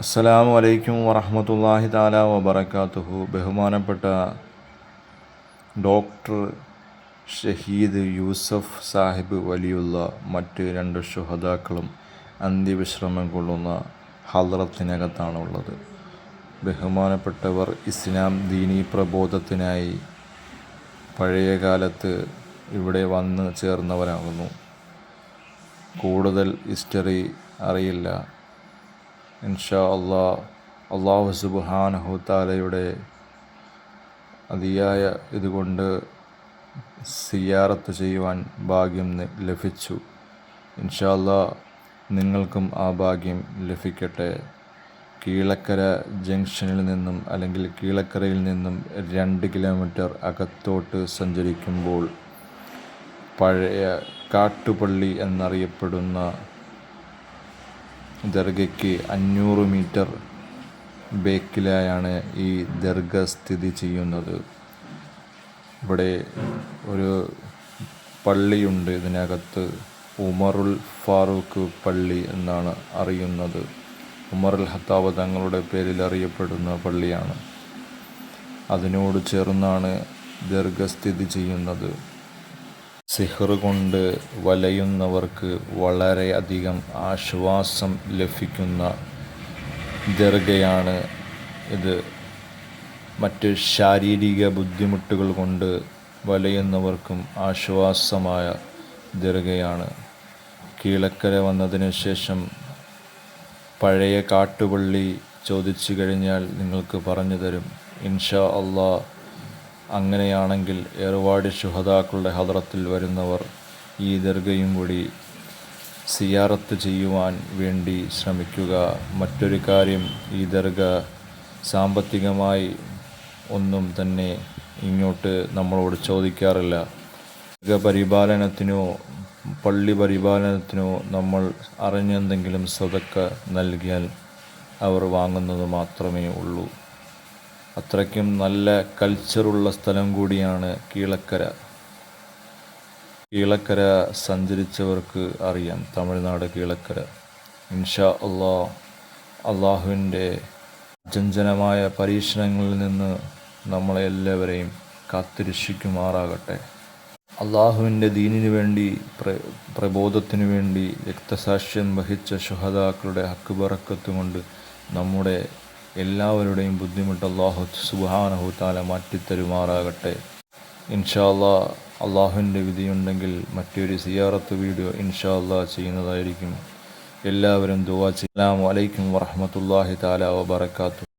അസ്സലാമു അലൈക്കും വറഹ്മത്തുള്ളാഹി തആല വബറകാതുഹു. ബഹുമാനപ്പെട്ട ഡോക്ടർ ഷഹീദ് യൂസഫ് സാഹിബ് വലിയുള്ള മറ്റ് 2 ശുഹദാക്കളും അന്ത്യവിശ്രമം കൊള്ളുന്ന ഹദ്റത്തിനകത്താണുള്ളത്. ബഹുമാനപ്പെട്ടവർ ഇസ്ലാം ദീനീ പ്രബോധത്തിനായി പഴയകാലത്ത് ഇവിടെ വന്ന് ചേർന്നവരാകുന്നു. കൂടുതൽ ഹിസ്റ്ററി അറിയില്ല. ഇൻഷാ അല്ലാഹു സുബ്ഹാനഹു തആലയുടെ അതിയായ ഇതുകൊണ്ട് സിയാറത്ത് ചെയ്യുവാൻ ഭാഗ്യം ലഭിച്ചു. ഇൻഷാ അല്ലാഹ് നിങ്ങൾക്കും ആ ഭാഗ്യം ലഭിക്കട്ടെ. കീഴക്കര ജംഗ്ഷനിൽ നിന്നും അല്ലെങ്കിൽ കീഴക്കരയിൽ നിന്നും 2 കിലോമീറ്റർ അകത്തോട്ട് സഞ്ചരിക്കുമ്പോൾ പഴയ കാട്ടുപള്ളി എന്നറിയപ്പെടുന്ന ദർഗയ്ക്ക് 500 മീറ്റർ ബേക്കിലായാണ് ഈ ദർഗ സ്ഥിതി ചെയ്യുന്നത്. ഇവിടെ ഒരു പള്ളിയുണ്ട്. ഇതിനകത്ത് ഉമറുൽ ഫാറൂഖ് പള്ളി എന്നാണ് അറിയുന്നത്. ഉമറുൽ ഖത്താബ് തങ്ങളുടെ പേരിൽ അറിയപ്പെടുന്ന പള്ളിയാണ്. അതിനോട് ചേർന്നാണ് ദർഗ സ്ഥിതി ചെയ്യുന്നത്. സിഹർ കൊണ്ട് വലയുന്നവർക്ക് വളരെയധികം ആശ്വാസം ലഭിക്കുന്ന ദർഗയാണ് ഇത്. മറ്റ് ശാരീരിക ബുദ്ധിമുട്ടുകൾ കൊണ്ട് വലയുന്നവർക്കും ആശ്വാസമായ ദർഗയാണ്. കീഴക്കര വന്നതിന് ശേഷം പഴയ കാട്ടുപള്ളി ചോദിച്ചു കഴിഞ്ഞാൽ നിങ്ങൾക്ക് പറഞ്ഞു തരും. ഇൻഷാ അല്ലാഹ് അങ്ങനെയാണെങ്കിൽ ഏർവാടി ശുഹദാക്കളുടെ ഹദ്റത്തിൽ വരുന്നവർ ഈ ദർഗയും കൂടി സിയാറത്ത് ചെയ്യുവാൻ വേണ്ടി ശ്രമിക്കുക. മറ്റൊരു കാര്യം, ഈ ദർഗ സാമ്പത്തികമായി ഒന്നും തന്നെ ഇങ്ങോട്ട് നമ്മളോട് ചോദിക്കാറില്ല. ദർഗ പരിപാലനത്തിനോ പള്ളി പരിപാലനത്തിനോ നമ്മൾ അറിഞ്ഞെന്തെങ്കിലും സദക്ക നൽകിയാൽ അവർ വാങ്ങുന്നത് മാത്രമേ ഉള്ളൂ. അത്രയ്ക്കും നല്ല കൾച്ചറുള്ള സ്ഥലം കൂടിയാണ് കീഴക്കര. കീഴക്കര സഞ്ചരിച്ചവർക്ക് അറിയാം, തമിഴ്നാട് കീഴക്കര. ഇൻഷാ അള്ളാഹുവിൻ്റെ അചഞ്ചലമായ പരീക്ഷണങ്ങളിൽ നിന്ന് നമ്മളെ എല്ലാവരെയും കാത്തുരക്ഷിക്കുമാറാകട്ടെ. അള്ളാഹുവിൻ്റെ ദീനിനു വേണ്ടി പ്രബോധത്തിനു വേണ്ടി രക്തസാക്ഷ്യം വഹിച്ച ശുഹദാക്കളുടെ ഹക്ക് ബറക്കത്ത് കൊണ്ട് നമ്മുടെ എല്ലാവരുടെയും ബുദ്ധിമുട്ട് അല്ലാഹു സുബ്ഹാനഹു തആല മാറ്റിത്തരുമാറാകട്ടെ. ഇൻഷാ അല്ലാഹ് അള്ളാഹുവിൻ്റെ വിധിയുണ്ടെങ്കിൽ മറ്റൊരു സിയാറത്ത് വീഡിയോ ഇൻഷാ അല്ലാഹ് ചെയ്യുന്നതായിരിക്കും. എല്ലാവരും ദുആ ചെയ്യുക. അസ്സലാമു അലൈക്കും വറഹ്മത്തുള്ളാഹി തആല വബറകാതുഹു.